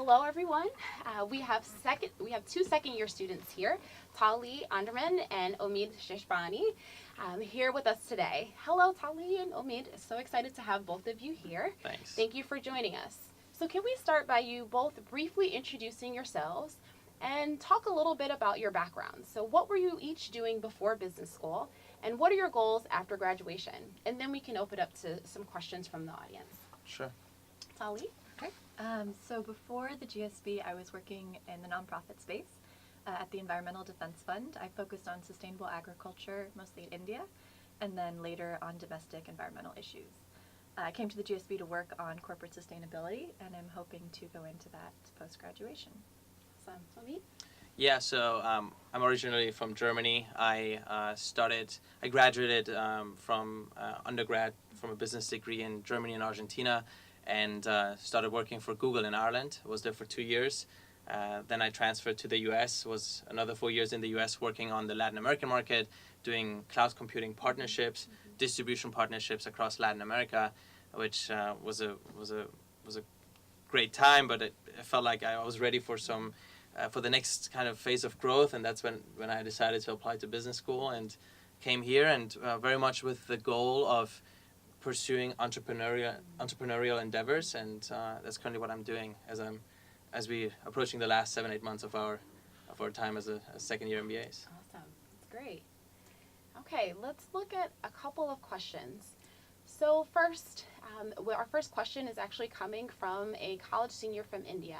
Hello, everyone. We have two second-year students here, Tali Anderman and Omid Sheshbani, here with us today. Hello, Tali and Omid. So excited to have both of you here. Thanks. Thank you for joining us. So can we start by you both briefly introducing yourselves and talk a little bit about your backgrounds? So what were you each doing before business school, and what are your goals after graduation? And then we can open up to some questions from the audience. Sure. Tali? Okay. So before the GSB, I was working in the nonprofit space at the Environmental Defense Fund. I focused on sustainable agriculture, mostly in India, and then later on domestic environmental issues. I came to the GSB to work on corporate sustainability, and I'm hoping to go into that post-graduation. Awesome. Omid? Yeah, so I'm originally from Germany. I graduated from undergrad from a business degree in Germany and Argentina, and started working for Google in Ireland. I was there for 2 years. Then I transferred to the US, was another 4 years in the US working on the Latin American market, doing cloud computing partnerships, distribution partnerships across Latin America, which was a great time, but it felt like I was ready for for the next kind of phase of growth, and that's when I decided to apply to business school and came here, and very much with the goal of pursuing entrepreneurial endeavors, and that's currently what I'm doing as we approaching the last 7-8 months of our time as second-year MBAs. Awesome. That's great. Okay, let's look at a couple of questions. So first, our first question is actually coming from a college senior from India.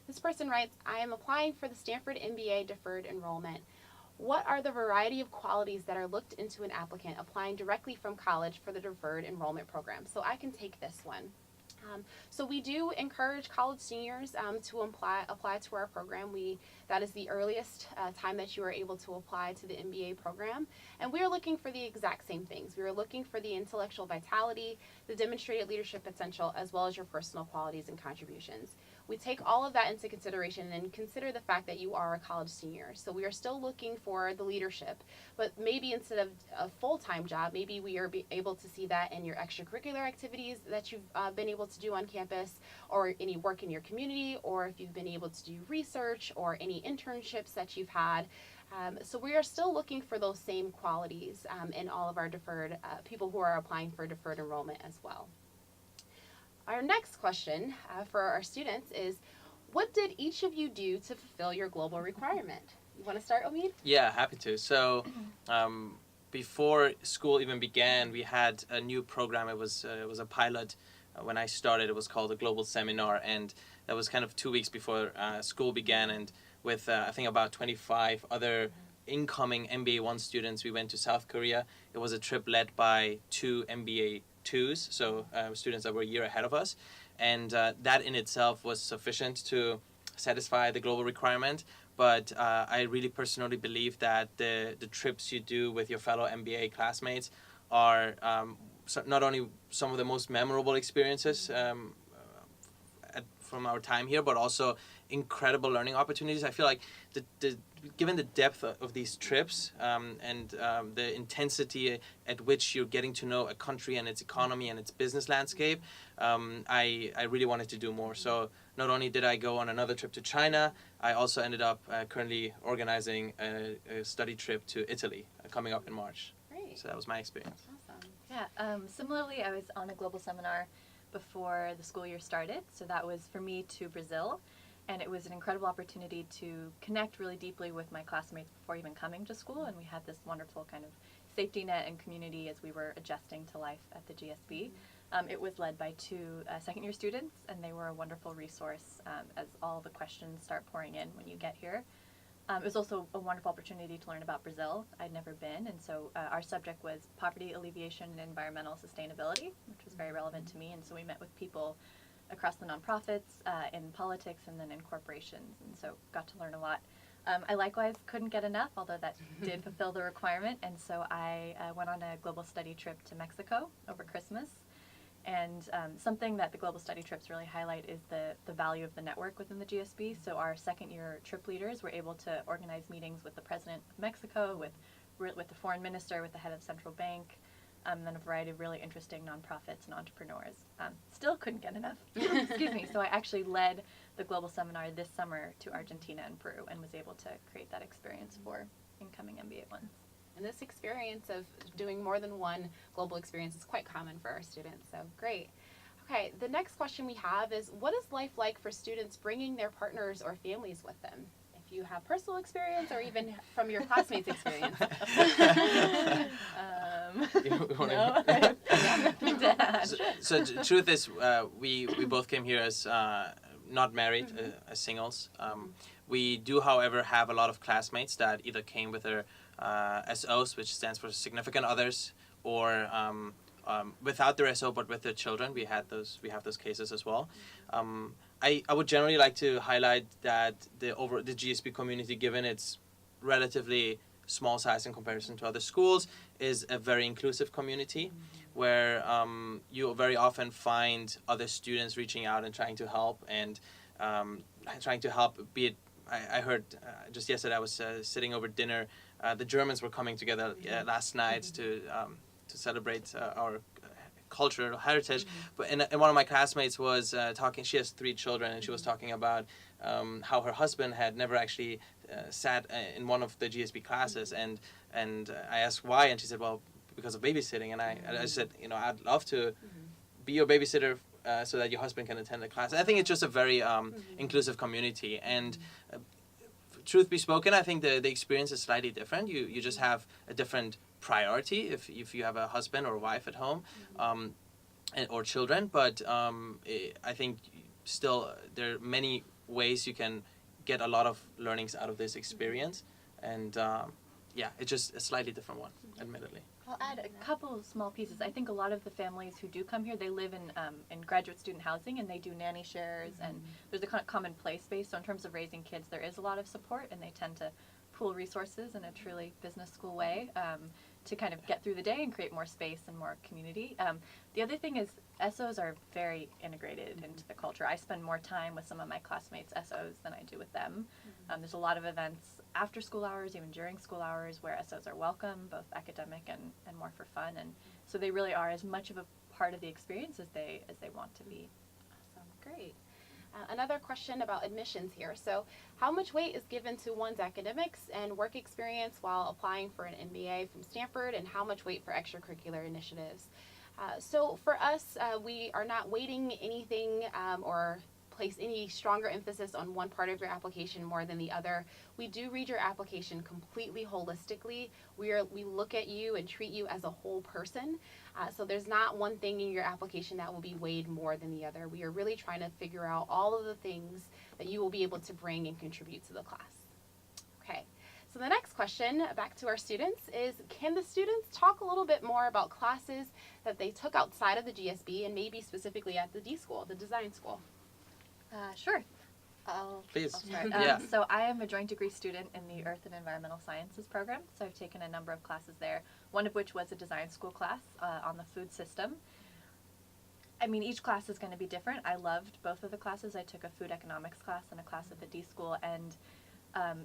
This person writes, I am applying for the Stanford MBA deferred enrollment. What are the variety of qualities that are looked into an applicant applying directly from college for the deferred enrollment program? So I can take this one. So we do encourage college seniors to apply to our program. That is the earliest time that you are able to apply to the MBA program. And we are looking for the exact same things. We are looking for the intellectual vitality, the demonstrated leadership potential, as well as your personal qualities and contributions. We take all of that into consideration and consider the fact that you are a college senior. So we are still looking for the leadership, but maybe instead of a full-time job, maybe we are able to see that in your extracurricular activities that you've been able to do on campus, or any work in your community, or if you've been able to do research or any internships that you've had. So we are still looking for those same qualities in all of our deferred people who are applying for deferred enrollment as well. Our next question for our students is, what did each of you do to fulfill your global requirement? You want to start, Omid? Yeah, happy to. So before school even began, we had a new program. It was a pilot. When I started, it was called a global seminar, and that was kind of 2 weeks before school began, and with I think about 25 other incoming MBA 1 students, we went to South Korea. It was a trip led by 2 MBA 2s, so students that were a year ahead of us, and that in itself was sufficient to satisfy the global requirement. But I really personally believe that the trips you do with your fellow MBA classmates are not only some of the most memorable experiences from our time here, but also incredible learning opportunities. I feel like given the depth of these trips and the intensity at which you're getting to know a country and its economy and its business landscape, I really wanted to do more. So not only did I go on another trip to China, I also ended up currently organizing a study trip to Italy coming up in March. Great. So that was my experience. Awesome. Yeah. Similarly, I was on a global seminar before the school year started. So that was for me to Brazil. And it was an incredible opportunity to connect really deeply with my classmates before even coming to school. And we had this wonderful kind of safety net and community as we were adjusting to life at the GSB. It was led by 2 second-year students, and they were a wonderful resource as all the questions start pouring in when you get here. It was also a wonderful opportunity to learn about Brazil. I'd never been, and so our subject was poverty alleviation and environmental sustainability, which was very relevant to me. And so we met with people across the nonprofits, in politics, and then in corporations, and so got to learn a lot. I likewise couldn't get enough, although that did fulfill the requirement, and so I went on a global study trip to Mexico over Christmas. And something that the global study trips really highlight is the value of the network within the GSB. So our second-year trip leaders were able to organize meetings with the president of Mexico, with the foreign minister, with the head of central bank, and then a variety of really interesting nonprofits and entrepreneurs. Still couldn't get enough. Excuse me. So I actually led the global seminar this summer to Argentina and Peru, and was able to create that experience for incoming MBA ones. And this experience of doing more than one global experience is quite common for our students, so great. Okay, the next question we have is, what is life like for students bringing their partners or families with them? If you have personal experience or even from your classmates' experience. No. So the truth is, we both came here as not married, as singles. We do, however, have a lot of classmates that either came with their SOs, which stands for significant others, or without their SO but with their children. We have those cases as well. I would generally like to highlight that the GSB community, given its relatively small size in comparison to other schools, is a very inclusive community where you very often find other students reaching out and trying to help, and be it, I heard just yesterday, I was sitting over dinner, the Germans were coming together last night to celebrate our cultural heritage. But and one of my classmates was talking, she has 3 children, and she was talking about how her husband had never actually sat in one of the GSB classes, and I asked why, and she said, well, because of babysitting. And I said, I'd love to be your babysitter so that your husband can attend the class. I think it's just a very inclusive community, and truth be spoken, I think the experience is slightly different. You just have a different priority if you have a husband or wife at home, or children. But I think still there are many ways you can get a lot of learnings out of this experience, and it's just a slightly different one, admittedly. I'll add a couple of small pieces. I think a lot of the families who do come here, they live in graduate student housing, and they do nanny shares, and there's a common play space. So in terms of raising kids, there is a lot of support, and they tend to pool resources in a truly business school way to kind of get through the day and create more space and more community. The other thing is SOs are very integrated into the culture. I spend more time with some of my classmates' SOs than I do with them. There's a lot of events after school hours, even during school hours, where SOs are welcome, both academic and more for fun. And so they really are as much of a part of the experience as they want to be. Awesome, great. Another question about admissions here. So how much weight is given to one's academics and work experience while applying for an MBA from Stanford, and how much weight for extracurricular initiatives? So for us, we are not weighting anything or place any stronger emphasis on one part of your application more than the other. We do read your application completely holistically. We look at you and treat you as a whole person. So there's not one thing in your application that will be weighed more than the other. We are really trying to figure out all of the things that you will be able to bring and contribute to the class. Okay, so the next question, back to our students, is can the students talk a little bit more about classes that they took outside of the GSB and maybe specifically at the D school, the design school? Sure. Please. I'll start. Yeah. So I am a joint degree student in the Earth and Environmental Sciences program. So I've taken a number of classes there, one of which was a design school class on the food system. I mean, each class is going to be different. I loved both of the classes. I took a food economics class and a class at the D school. And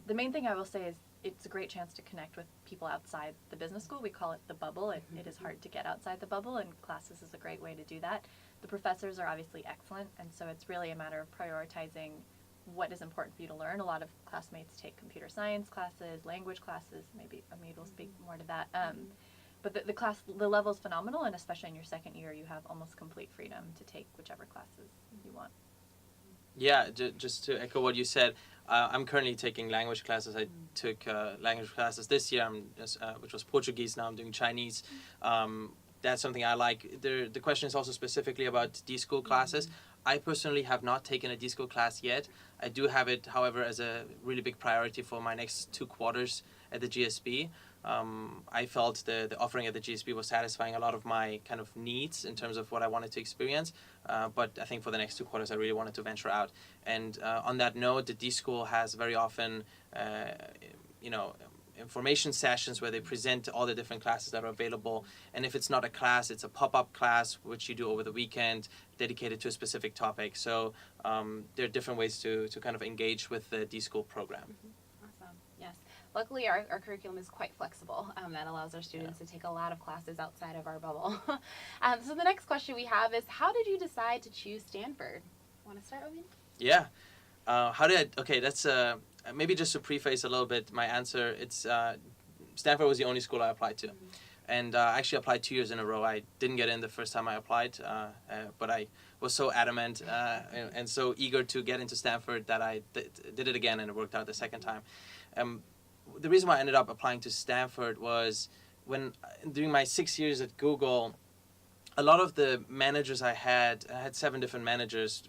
the main thing I will say is it's a great chance to connect with people outside the business school. We call it the bubble. It is hard to get outside the bubble, and classes is a great way to do that. The professors are obviously excellent, and so it's really a matter of prioritizing what is important for you to learn. A lot of classmates take computer science classes, language classes. Maybe Amid will speak more to that. But the level is phenomenal, and especially in your second year, you have almost complete freedom to take whichever classes you want. Yeah, just to echo what you said, I'm currently taking language classes. I took language classes this year, which was Portuguese. Now I'm doing Chinese. That's something I like. The question is also specifically about D-School classes. I personally have not taken a D-School class yet. I do have it, however, as a really big priority for my next 2 quarters at the GSB. I felt the offering at the GSB was satisfying a lot of my kind of needs in terms of what I wanted to experience. But I think for the next 2 quarters, I really wanted to venture out. And on that note, the D-School has very often, information sessions where they present all the different classes that are available. And if it's not a class, it's a pop-up class, which you do over the weekend, dedicated to a specific topic. So there are different ways to kind of engage with the D-School program. Awesome, yes. Luckily, our curriculum is quite flexible. That allows our students to take a lot of classes outside of our bubble. So the next question we have is, how did you decide to choose Stanford? Want to start, Omin? Yeah. How did I? Okay, that's maybe just to preface a little bit my answer. It's Stanford was the only school I applied to, and I actually applied 2 years in a row. I didn't get in the first time I applied, but I was so adamant and so eager to get into Stanford that I did it again, and it worked out the second time. The reason why I ended up applying to Stanford was when during my 6 years at Google, a lot of the managers I had 7 different managers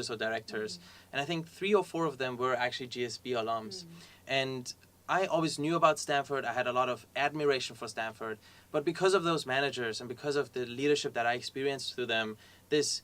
or directors, and I think 3 or 4 of them were actually GSB alums. And I always knew about Stanford. I had a lot of admiration for Stanford, but because of those managers and because of the leadership that I experienced through them, this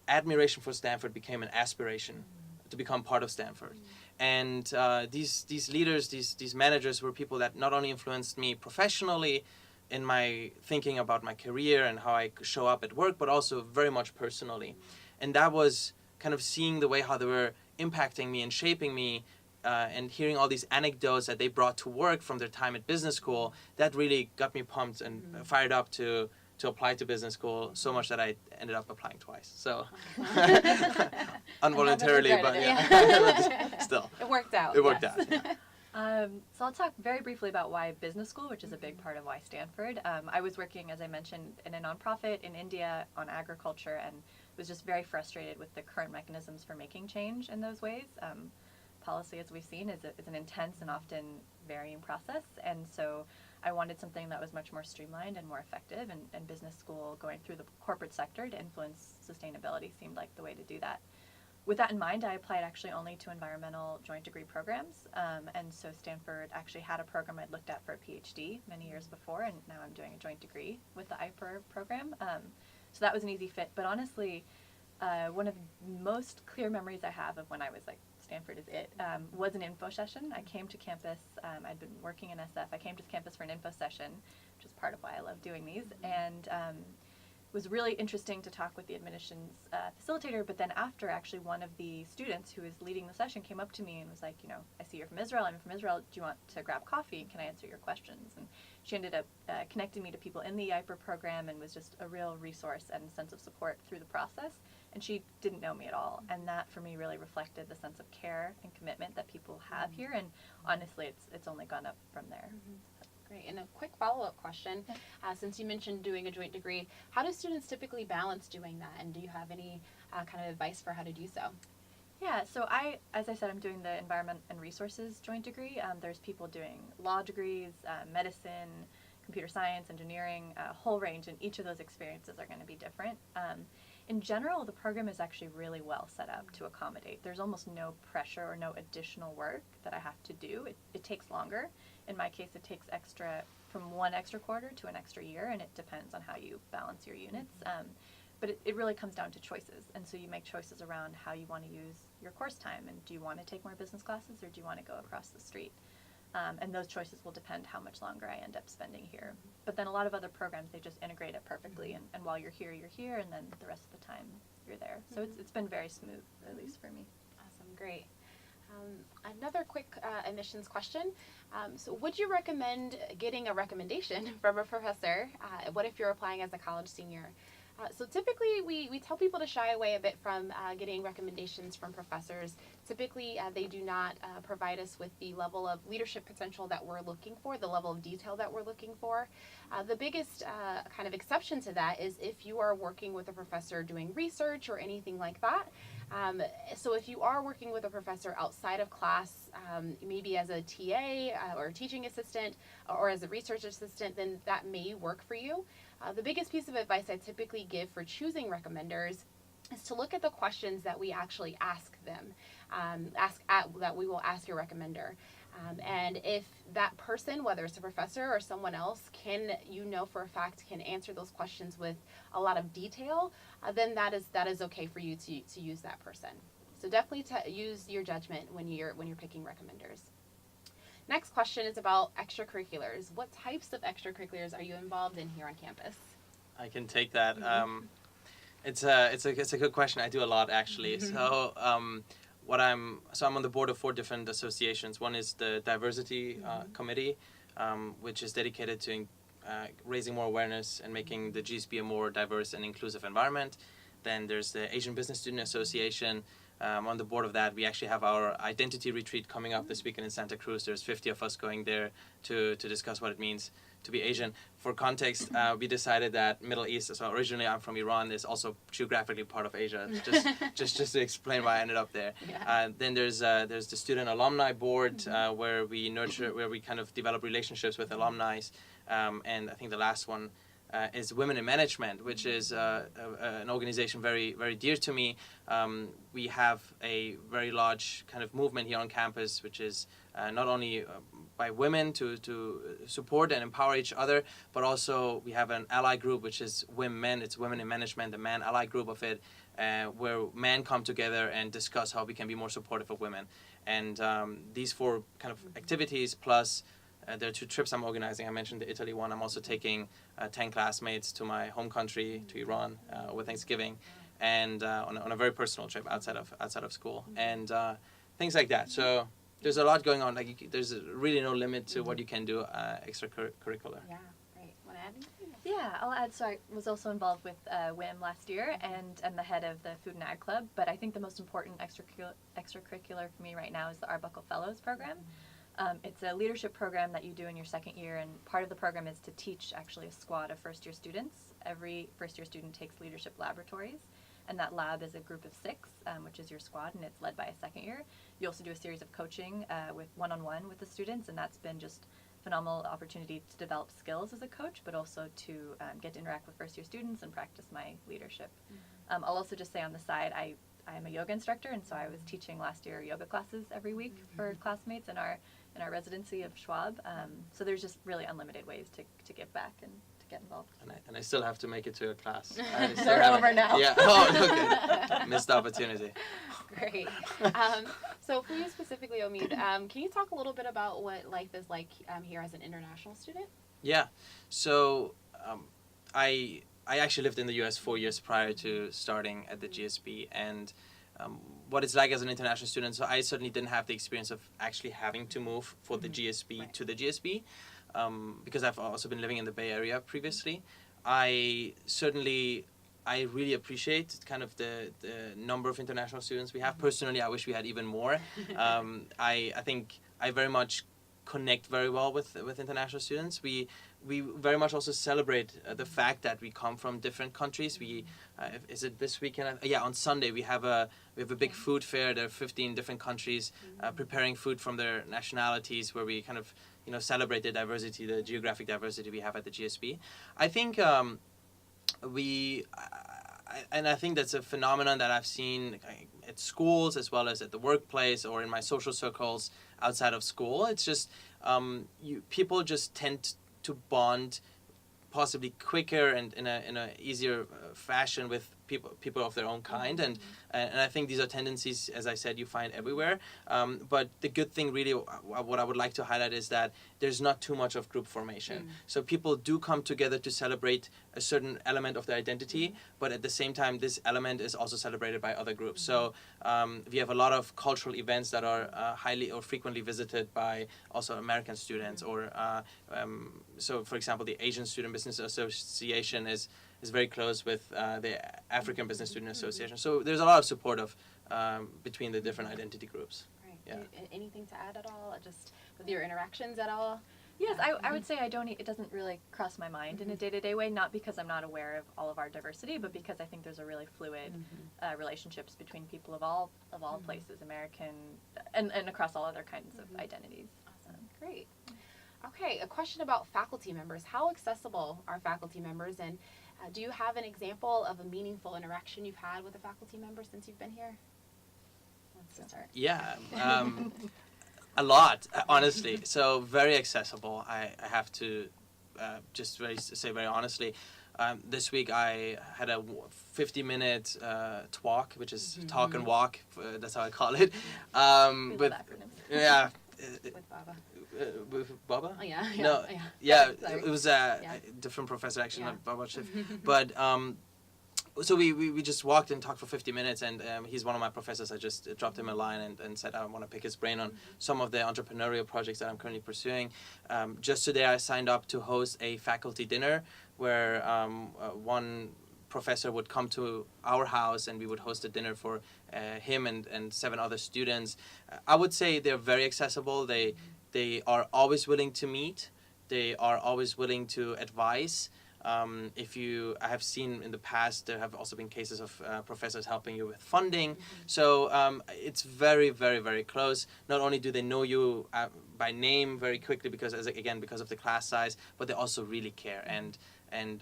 admiration for Stanford became an aspiration to become part of Stanford. And these leaders, these managers were people that not only influenced me professionally in my thinking about my career and how I show up at work, but also very much personally. And that was kind of seeing the way how they were impacting me and shaping me, and hearing all these anecdotes that they brought to work from their time at business school. That really got me pumped and fired up to apply to business school, so much that I ended up applying twice. So involuntarily, but yeah. Still. It worked out. It worked yes. out. Yeah. So I'll talk very briefly about why business school, which is a big part of why Stanford. I was working, as I mentioned, in a nonprofit in India on agriculture, and was just very frustrated with the current mechanisms for making change in those ways. Policy, as we've seen, is an intense and often varying process, and so I wanted something that was much more streamlined and more effective, and business school, going through the corporate sector to influence sustainability, seemed like the way to do that. With that in mind, I applied actually only to environmental joint degree programs, and so Stanford actually had a program I'd looked at for a PhD many years before, and now I'm doing a joint degree with the IPER program. So that was an easy fit, but honestly, one of the most clear memories I have of when I was like, Stanford is it, was an info session. I came to campus, I'd been working in SF, I came to campus for an info session, which is part of why I love doing these, and it was really interesting to talk with the admissions facilitator, but then after, actually one of the students who was leading the session came up to me and was like, you know, I see you're from Israel, I'm from Israel, do you want to grab coffee, can I answer your questions? And she ended up connecting me to people in the IPER program, and was just a real resource and sense of support through the process. And she didn't know me at all, and that for me really reflected the sense of care and commitment that people have here, and honestly it's only gone up from there. Great. And a quick follow-up question, since you mentioned doing a joint degree, how do students typically balance doing that, and do you have any kind of advice for how to do so? Yeah, so as I said, I'm doing the Environment and Resources joint degree. There's people doing law degrees, medicine, computer science, engineering, a whole range, and each of those experiences are going to be different. In general, the program is actually really well set up to accommodate. There's almost no pressure or no additional work that I have to do. It takes longer. In my case, it takes from 1 extra quarter to an extra year, and it depends on how you balance your units. But it really comes down to choices, and so you make choices around how you want to use your course time, and do you want to take more business classes, or do you want to go across the street? And those choices will depend how much longer I end up spending here. But then a lot of other programs, they just integrate it perfectly, and while you're here, and then the rest of the time you're there. So it's been very smooth, at least for me. Awesome, great. Another quick admissions question. So would you recommend getting a recommendation from a professor? What if you're applying as a college senior? So typically we tell people to shy away a bit from getting recommendations from professors. Typically they do not provide us with the level of leadership potential that we're looking for, the level of detail that we're looking for. The biggest kind of exception to that is if you are working with a professor doing research or anything like that. So if you are working with a professor outside of class, maybe as a TA or a teaching assistant or as a research assistant, then that may work for you. The biggest piece of advice I typically give for choosing recommenders is to look at the questions that we actually ask them, that we will ask your recommender. And if that person, whether it's a professor or someone else, for a fact can answer those questions with a lot of detail, then that is okay for you to use that person. So definitely use your judgment when you're picking recommenders. Next question is about extracurriculars. What types of extracurriculars are you involved in here on campus? I can take that. It's a good question. I do a lot actually. So I'm on the board of 4 different associations. One is the Diversity Committee, which is dedicated to raising more awareness and making the GSB a more diverse and inclusive environment. Then there's the Asian Business Student Association, on the board of that. We actually have our identity retreat coming up this weekend in Santa Cruz. There's 50 of us going there to discuss what it means to be Asian. For context, we decided that Middle East, so originally I'm from Iran, is also geographically part of Asia, just to explain why I ended up there. Yeah. Then there's the student alumni board, where we kind of develop relationships with alumni, and I think the last one is Women in Management, which is an organization very, very dear to me. We have a very large kind of movement here on campus, which is not only by women to support and empower each other, but also we have an ally group, which is women. It's Women in Management, the man ally group of it, where men come together and discuss how we can be more supportive of women. And these 4 kind of activities, plus there are 2 trips I'm organizing. I mentioned the Italy one. I'm also taking 10 classmates to my home country, to Iran, with Thanksgiving, and on a very personal trip outside of school, and things like that. So there's a lot going on. Like there's really no limit to what you can do extracurricular. Yeah, great. Want to add anything? Yeah, I'll add. So I was also involved with WIM last year, and I'm the head of the Food and Ag Club. But I think the most important extracurricular for me right now is the Arbuckle Fellows program. It's a leadership program that you do in your 2nd year, and part of the program is to teach actually a squad of first-year students. Every first-year student takes leadership laboratories, and that lab is a group of 6, which is your squad, and it's led by a 2nd year. You also do a series of coaching with one-on-one with the students, and that's been just a phenomenal opportunity to develop skills as a coach, but also to get to interact with first-year students and practice my leadership. I'll also just say on the side, I'm a yoga instructor, and so I was teaching last year yoga classes every week for classmates in our residency of Schwab. So there's just really unlimited ways to give back and to get involved. And I still have to make it to a class. They're over now. Yeah. Oh, okay. Missed opportunity. Great. So for you specifically, Omid, can you talk a little bit about what life is like here as an international student? Yeah. So I actually lived in the U.S. 4 years prior to starting at the GSB, and what it's like as an international student. So I certainly didn't have the experience of actually having to move for the GSB to the GSB, because I've also been living in the Bay Area previously. I really appreciate kind of the number of international students we have. Personally, I wish we had even more. I think I very much connect very well with international students. We very much also celebrate the fact that we come from different countries. Is it this weekend? Yeah, on Sunday we have a big food fair. There are 15 different countries preparing food from their nationalities, where we kind of celebrate the diversity, the geographic diversity we have at the GSB. I think I think that's a phenomenon that I've seen at schools as well as at the workplace or in my social circles outside of school. It's just people just tend to bond possibly quicker and in a easier fashion with people of their own kind, and I think these are tendencies, as I said, you find everywhere. But the good thing, really, what I would like to highlight is that there's not too much of group formation. So people do come together to celebrate a certain element of their identity, but at the same time, this element is also celebrated by other groups. So we have a lot of cultural events that are highly or frequently visited by also American students, or so, for example, the Asian Student Business Association is very close with the African Business Student Association. So there's a lot of support between the different identity groups. Right. Yeah. Anything to add at all? Just with your interactions at all? Yes, I would say it doesn't really cross my mind in a day-to-day way, not because I'm not aware of all of our diversity, but because I think there's a really fluid relationships between people of all places, American, and across all other kinds of identities. Awesome. Great. Okay, a question about faculty members. How accessible are faculty members, and do you have an example of a meaningful interaction you've had with a faculty member since you've been here? Let's start. Yeah, a lot, honestly. So very accessible. I have to just say very honestly. This week I had a 50-minute talk, which is talk and walk. That's how I call it. With acronyms. Yeah. With Baba. With Baba? Oh, yeah. No, yeah. It was a different professor, actually, not Baba Schiff. But so we just walked and talked for 50 minutes, and he's one of my professors. I just dropped him a line and said I want to pick his brain on some of the entrepreneurial projects that I'm currently pursuing. Just today I signed up to host a faculty dinner where one professor would come to our house and we would host a dinner for him and 7 other students. I would say they're very accessible. They are always willing to meet. They are always willing to advise. I have seen in the past, there have also been cases of professors helping you with funding. So it's very, very, very close. Not only do they know you by name very quickly because of the class size, but they also really care. And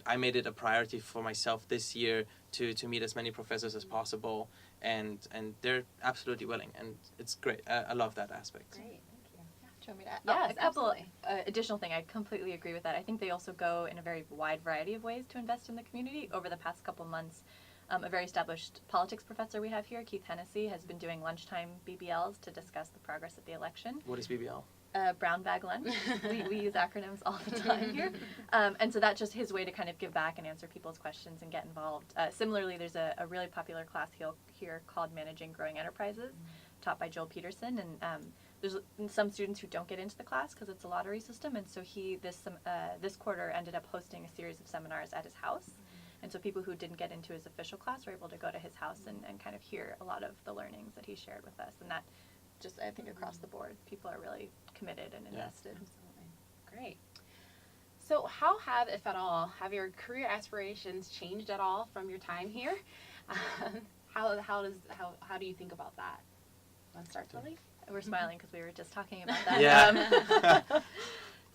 I made it a priority for myself this year to meet as many professors as possible. And they're absolutely willing. And it's great. I love that aspect. Great. Do you want me to add? Yes, a couple absolutely. additional thing. I completely agree with that. I think they also go in a very wide variety of ways to invest in the community. Over the past couple months, a very established politics professor we have here, Keith Hennessy, has been doing lunchtime BBLs to discuss the progress of the election. What is BBL? Brown bag lunch. we use acronyms all the time here. And so that's just his way to kind of give back and answer people's questions and get involved. Similarly, there's a really popular class here called Managing Growing Enterprises, taught by Joel Peterson. And there's some students who don't get into the class because it's a lottery system. And so he, this quarter, ended up hosting a series of seminars at his house. And so people who didn't get into his official class were able to go to his house and kind of hear a lot of the learnings that he shared with us. And that just, I think, across the board, people are really committed and invested. Absolutely. Great. So how have, if at all, have your career aspirations changed at all from your time here? How do you think about that? Want to start, Tilly? We're smiling because we were just talking about that. Yeah.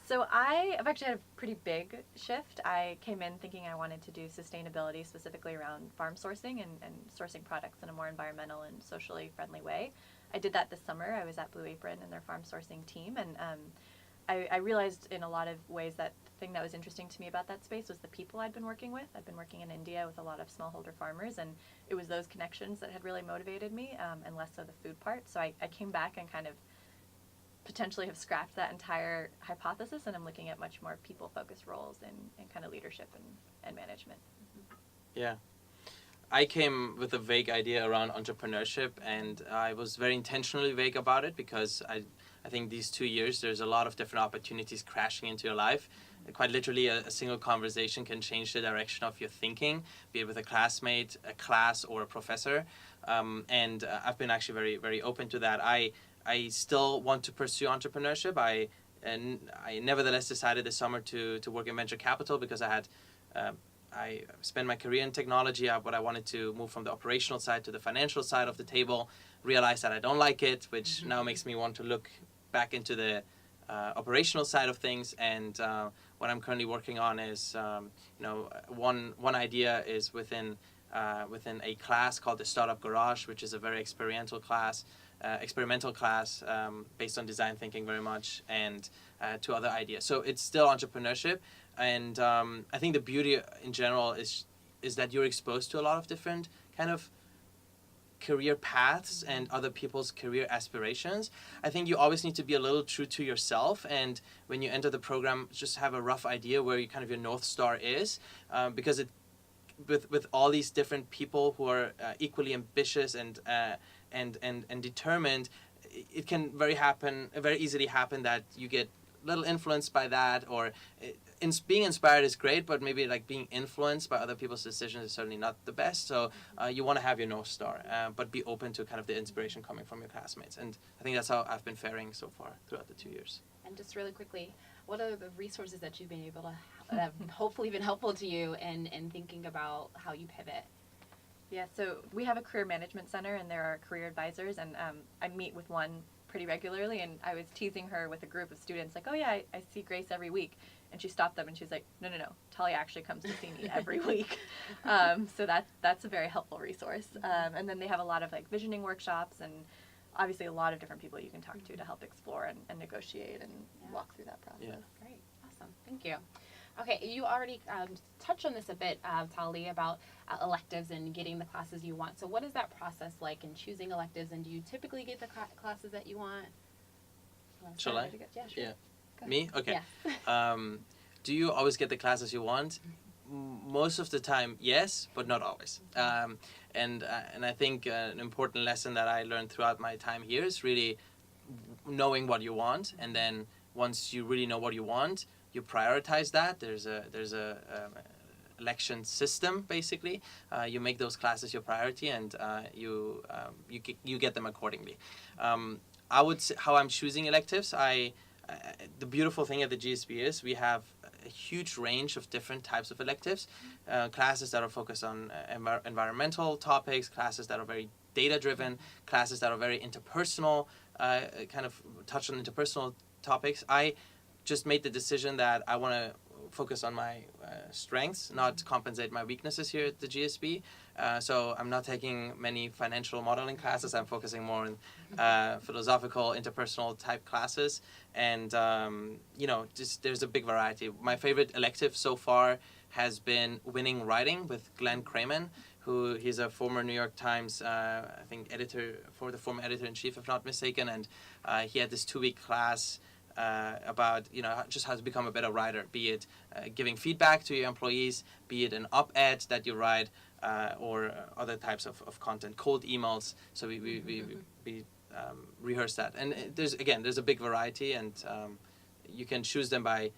So I've actually had a pretty big shift. I came in thinking I wanted to do sustainability, specifically around farm sourcing and sourcing products in a more environmental and socially friendly way. I did that this summer. I was at Blue Apron and their farm sourcing team, and I realized in a lot of ways that the thing that was interesting to me about that space was the people I'd been working with. I'd been working in India with a lot of smallholder farmers, and it was those connections that had really motivated me, and less so the food part. So I came back and kind of potentially have scrapped that entire hypothesis, and I'm looking at much more people-focused roles in kind of leadership and management. Yeah. I came with a vague idea around entrepreneurship, and I was very intentionally vague about it because I think these 2 years there's a lot of different opportunities crashing into your life. Quite literally, a single conversation can change the direction of your thinking, be it with a classmate, a class, or a professor. And I've been actually very, very open to that. I still want to pursue entrepreneurship. I nevertheless decided this summer to work in venture capital because I spent my career in technology, but I wanted to move from the operational side to the financial side of the table, realized that I don't like it, which now makes me want to look back into the operational side of things. And what I'm currently working on is, one idea is within a class called the Startup Garage, which is a very experimental class based on design thinking very much, and 2 other ideas. So it's still entrepreneurship. And I think the beauty in general is that you're exposed to a lot of different kind of career paths and other people's career aspirations. I think you always need to be a little true to yourself, and when you enter the program, just have a rough idea where your North Star is, because with all these different people who are equally ambitious and determined, it can very easily happen that you get little influenced by that, or being inspired is great, but maybe being influenced by other people's decisions is certainly not the best. So you want to have your North Star, but be open to kind of the inspiration coming from your classmates. And I think that's how I've been faring so far throughout the 2 years. And just really quickly, what are the resources that you've been able to have hopefully been helpful to you in thinking about how you pivot? Yeah, so we have a career management center, and there are career advisors, and I meet with one pretty regularly, and I was teasing her with a group of students, like, oh yeah, I see Grace every week. And she stopped them and she's like, no, Talia actually comes to see me every week. So that's a very helpful resource. And then they have a lot of visioning workshops, and obviously a lot of different people you can talk to help explore and negotiate and walk through that process. Yeah. Great. Awesome. Thank you. Okay, you already touched on this a bit, Tali, about electives and getting the classes you want. So what is that process like in choosing electives, and do you typically get the classes that you want? Shall I? Yeah, sure. Yeah. Me? Okay. Yeah. Do you always get the classes you want? Most of the time, yes, but not always. And I think an important lesson that I learned throughout my time here is really knowing what you want, and then once you really know what you want, you prioritize that. There's a election system, basically. You make those classes your priority, and you get them accordingly. I would say how I'm choosing electives. The beautiful thing at the GSB is we have a huge range of different types of electives. Classes that are focused on environmental topics, classes that are very data-driven, classes that are very interpersonal, kind of touch on interpersonal topics. I just made the decision that I want to focus on my strengths, not compensate my weaknesses here at the GSB. So I'm not taking many financial modeling classes. I'm focusing more on philosophical, interpersonal type classes. And, just there's a big variety. My favorite elective so far has been Winning Writing with Glenn Craman, who he's a former New York Times, I think, the former editor-in-chief, if not mistaken. And he had this 2-week class about just how to become a better writer, be it giving feedback to your employees, be it an op-ed that you write, or other types of content, cold emails. So we rehearse that, and there's a big variety, and you can choose them by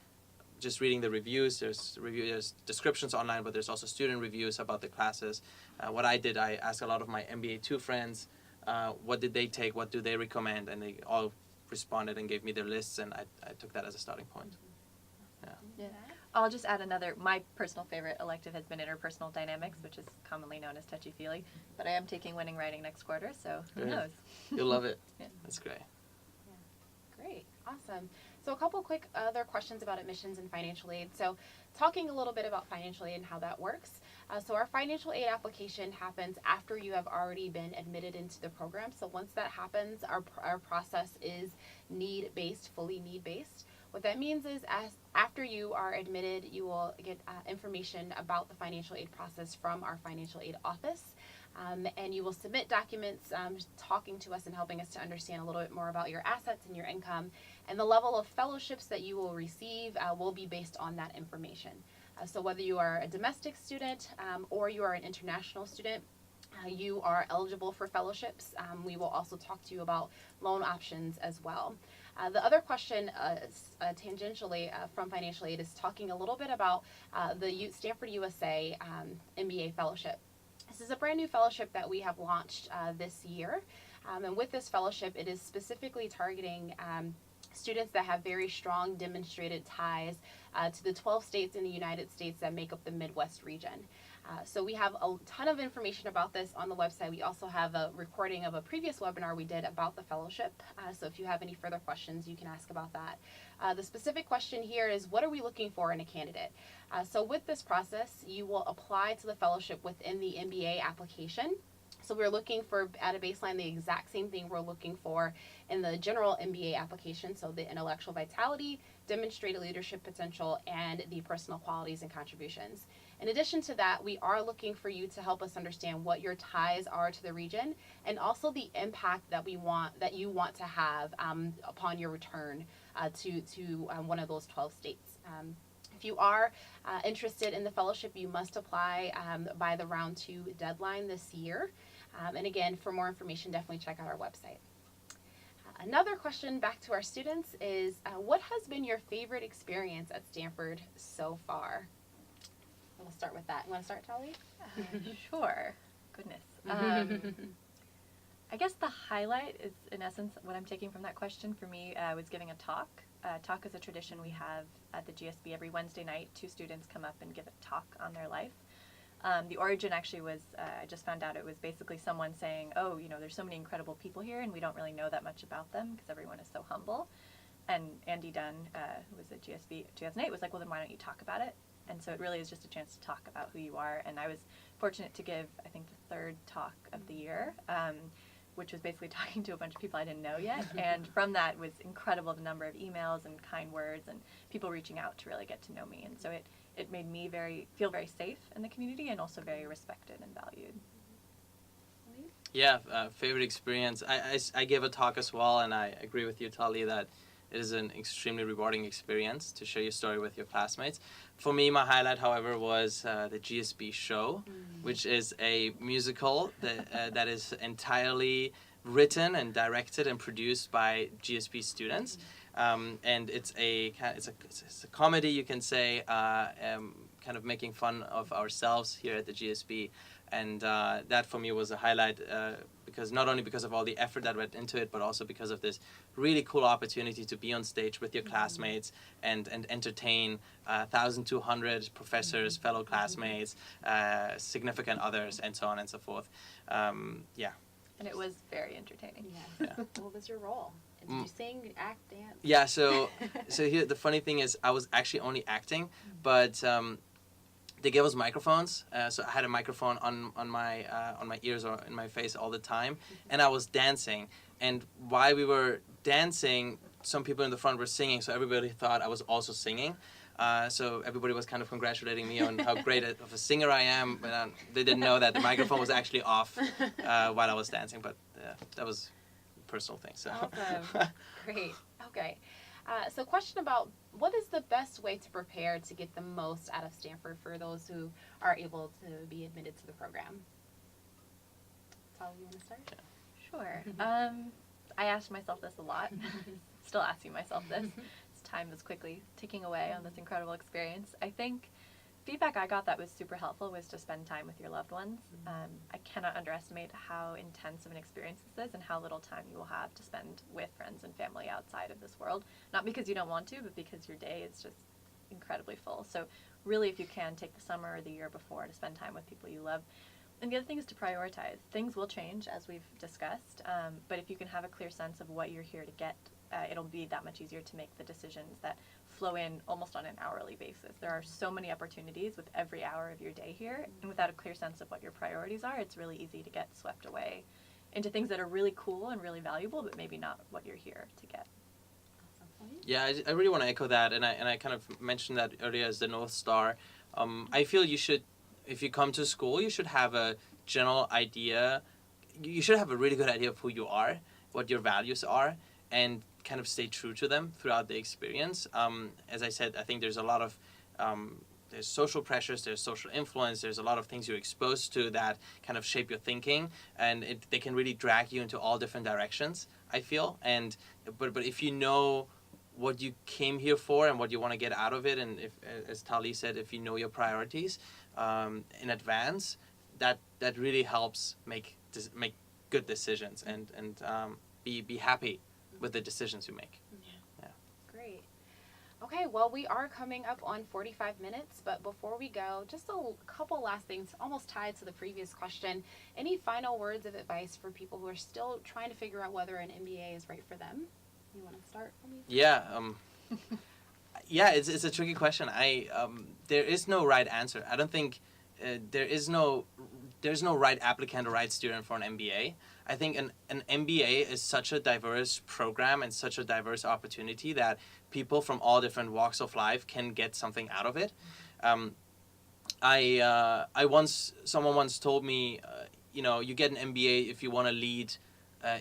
just reading the reviews. There's descriptions online, but there's also student reviews about the classes. What I did, I asked a lot of my MBA 2 friends, what did they take, what do they recommend, and they all responded and gave me their lists, and I took that as a starting point. Yeah. I'll just add my personal favorite elective has been interpersonal dynamics, which is commonly known as touchy-feely, but I am taking Winning Writing next quarter, so who knows? You'll love it. Yeah. That's great. Yeah. Great. Awesome. So a couple quick other questions about admissions and financial aid. So talking a little bit about financial aid and how that works. So our financial aid application happens after you have already been admitted into the program. So once that happens, our process is need-based, fully need-based. What that means is after you are admitted, you will get information about the financial aid process from our financial aid office. And you will submit documents talking to us and helping us to understand a little bit more about your assets and your income. And the level of fellowships that you will receive will be based on that information. So whether you are a domestic student or you are an international student, you are eligible for fellowships. We will also talk to you about loan options as well. The other question tangentially from financial aid is talking a little bit about the Stanford USA MBA fellowship. This is a brand new fellowship that we have launched this year. And with this fellowship, it is specifically targeting students that have very strong demonstrated ties to the 12 states in the United States that make up the Midwest region. So we have a ton of information about this on the website. We also have a recording of a previous webinar we did about the fellowship. So if you have any further questions, you can ask about that. The specific question here is, what are we looking for in a candidate? So with this process, you will apply to the fellowship within the MBA application. So we're looking for, at a baseline, the exact same thing we're looking for in the general MBA application. So the intellectual vitality, demonstrated leadership potential, and the personal qualities and contributions. In addition to that, we are looking for you to help us understand what your ties are to the region, and also the impact that you want to have upon your return to one of those 12 states. If you are interested in the fellowship, you must apply by the round 2 deadline this year. And again, for more information, definitely check out our website. Another question back to our students is, what has been your favorite experience at Stanford so far? We'll start with that. You want to start, Tali? Sure. Goodness. I guess the highlight is, in essence, what I'm taking from that question for me was giving a talk. Talk is a tradition we have at the GSB. Every Wednesday night, 2 students come up and give a talk on their life. The origin actually was, I just found out it was basically someone saying, oh, there's so many incredible people here and we don't really know that much about them because everyone is so humble. And Andy Dunn, who was at GSB 2008, was like, well, then why don't you talk about it? And so it really is just a chance to talk about who you are. And I was fortunate to give, I think, the 3rd talk of the year, which was basically talking to a bunch of people I didn't know yet. And from that was incredible, the number of emails and kind words and people reaching out to really get to know me. And so it made me feel very safe in the community and also very respected and valued. Yeah, favorite experience. I gave a talk as well, and I agree with you, Tali, that it is an extremely rewarding experience to share your story with your classmates. For me, my highlight, however, was the GSB show, which is a musical that is entirely written and directed and produced by GSB students. And it's a comedy, you can say, kind of making fun of ourselves here at the GSB, and that for me was a highlight because not only because of all the effort that went into it, but also because of this really cool opportunity to be on stage with your classmates and entertain 1,200 professors, fellow classmates, significant others, and so on and so forth. Yeah. And it was very entertaining. Yes. Yeah. What was your role? Did you sing, act, dance? Yeah, so here the funny thing is I was actually only acting, but they gave us microphones, so I had a microphone on my ears or in my face all the time, and I was dancing. And while we were dancing, some people in the front were singing, so everybody thought I was also singing. So everybody was kind of congratulating me on how great of a singer I am, but they didn't know that the microphone was actually off while I was dancing. But that was a personal thing. So. Awesome. Great. Okay. So question about what is the best way to prepare to get the most out of Stanford for those who are able to be admitted to the program? Tali, you want to start? Sure. I asked myself this a lot. Still asking myself this. Time is quickly ticking away on this incredible experience. I think feedback I got that was super helpful was to spend time with your loved ones. I cannot underestimate how intense of an experience this is and how little time you will have to spend with friends and family outside of this world. Not because you don't want to, but because your day is just incredibly full. So really, if you can, take the summer or the year before to spend time with people you love. And the other thing is to prioritize. Things will change, as we've discussed, but if you can have a clear sense of what you're here to get, it'll be that much easier to make the decisions that flow in almost on an hourly basis. There are so many opportunities with every hour of your day here, and without a clear sense of what your priorities are, it's really easy to get swept away into things that are really cool and really valuable, but maybe not what you're here to get. Yeah, I really want to echo that, and I kind of mentioned that earlier as the North Star. I feel you should, if you come to school, you should have a general idea. You should have a really good idea of who you are, what your values are, and kind of stay true to them throughout the experience. As I said, I think there's a lot of there's social pressures, there's social influence, there's a lot of things you're exposed to that kind of shape your thinking, and they can really drag you into all different directions, I feel. And but if you know what you came here for and what you want to get out of it, and if, as Tali said, if you know your priorities in advance, that really helps make good decisions and be happy with the decisions you make. Yeah. Great. Okay, well, we are coming up on 45 minutes, but before we go, just a couple last things, almost tied to the previous question. Any final words of advice for people who are still trying to figure out whether an MBA is right for them? You want to start? Yeah. Yeah, it's a tricky question. There is no right answer. I don't think there's no right applicant or right student for an MBA. I think an MBA is such a diverse program and such a diverse opportunity that people from all different walks of life can get something out of it. Someone once told me, you get an MBA if you want to lead,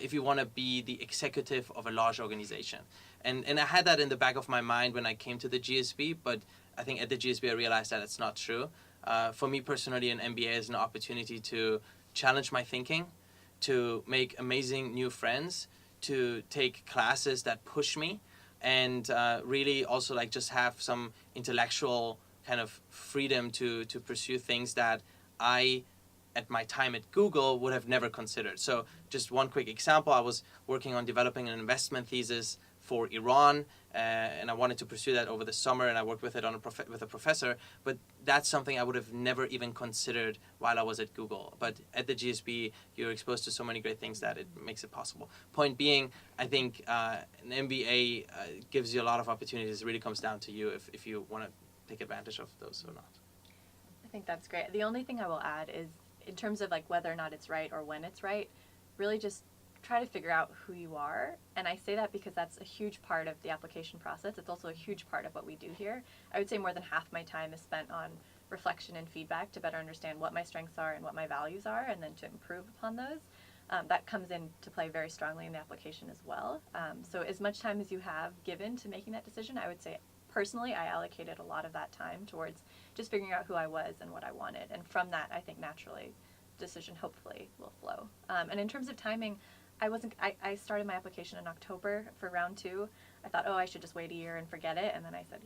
if you want to be the executive of a large organization. And I had that in the back of my mind when I came to the GSB, but I think at the GSB I realized that it's not true. For me personally, an MBA is an opportunity to challenge my thinking, to make amazing new friends, to take classes that push me, and really also like just have some intellectual kind of freedom to pursue things that I, at my time at Google, would have never considered. So just one quick example, I was working on developing an investment thesis for Iran, and I wanted to pursue that over the summer, and I worked with it with a professor, but that's something I would have never even considered while I was at Google. But at the GSB, you're exposed to so many great things that it makes it possible. Point being, I think an MBA gives you a lot of opportunities. It really comes down to you if you want to take advantage of those or not. I think that's great. The only thing I will add is, in terms of like whether or not it's right or when it's right, really just try to figure out who you are. And I say that because that's a huge part of the application process. It's also a huge part of what we do here. I would say more than half my time is spent on reflection and feedback to better understand what my strengths are and what my values are, and then to improve upon those. That comes into play very strongly in the application as well. So as much time as you have given to making that decision, I would say personally I allocated a lot of that time towards just figuring out who I was and what I wanted. And from that, I think naturally decision hopefully will flow. And in terms of timing, I started my application in October for round 2. I thought, I should just wait a year and forget it. And then I said,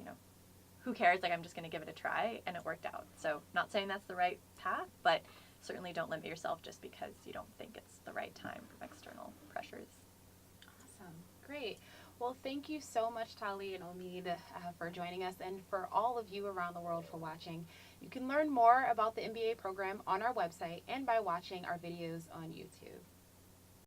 who cares? Like, I'm just going to give it a try, and it worked out. So, not saying that's the right path, but certainly don't limit yourself just because you don't think it's the right time from external pressures. Awesome. Great. Well, thank you so much, Tali and Omid, for joining us, and for all of you around the world for watching. You can learn more about the MBA program on our website and by watching our videos on YouTube.